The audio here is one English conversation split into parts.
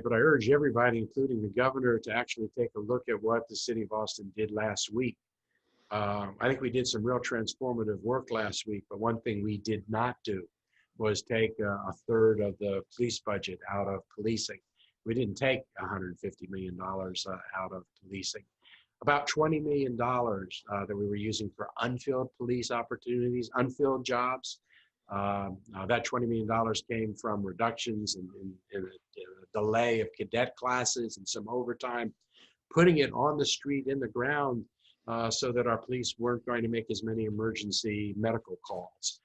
But I urge everybody, including the governor, to actually take a look at what the city of Austin did last week. I think we did some real transformative work last week, but one thing we did not do was take a third of the police budget out of policing. We didn't take $150 million out of policing. About $20 million that we were using for unfilled police opportunities, unfilled jobs. That $20 million came from reductions in a delay of cadet classes and some overtime, putting it on the street, in the ground, so that our police weren't going to make as many emergency medical calls,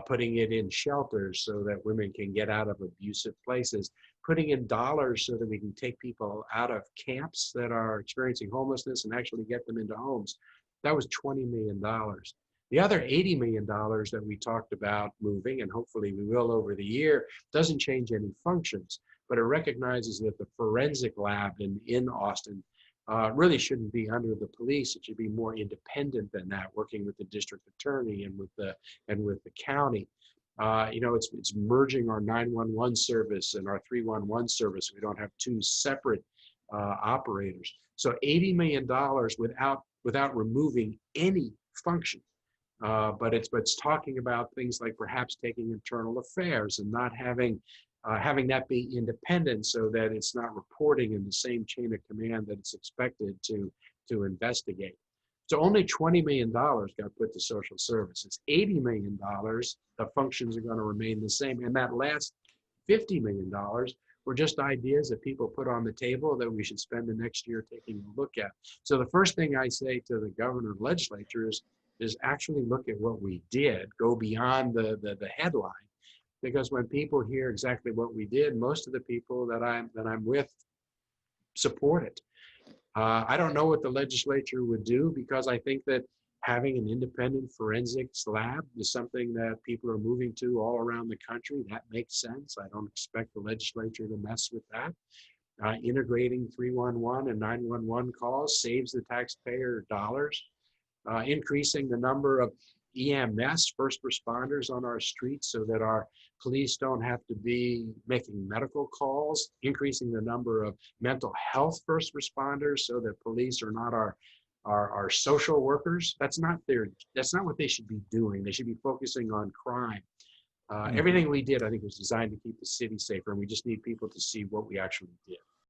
putting it in shelters so that women can get out of abusive places, putting in dollars so that we can take people out of camps that are experiencing homelessness and actually get them into homes. That was $20 million. The other $80 million that we talked about moving, and hopefully we will over the year, doesn't change any functions, but it recognizes that the forensic lab in Austin really shouldn't be under the police. It should be more independent than that, working with the district attorney and with the county. It's merging our 911 service and our 311 service. We don't have two separate operators. So $80 million without removing any function. But it's talking about things like perhaps taking internal affairs and not having that be independent, so that it's not reporting in the same chain of command that it's expected to investigate. So only $20 million got put to social services. $80 million, the functions are going to remain the same. And that last $50 million were just ideas that people put on the table that we should spend the next year taking a look at. So the first thing I say to the governor and legislature is actually look at what we did, go beyond the headline. Because when people hear exactly what we did, most of the people that I'm with support it. I don't know what the legislature would do, because I think that having an independent forensics lab is something that people are moving to all around the country. That makes sense. I don't expect the legislature to mess with that. Integrating 311 and 911 calls saves the taxpayer dollars. Increasing the number of EMS, first responders, on our streets so that our police don't have to be making medical calls, increasing the number of mental health first responders so that police are not our social workers. That's not what they should be doing. They should be focusing on crime. Everything we did, I think, was designed to keep the city safer, and we just need people to see what we actually did.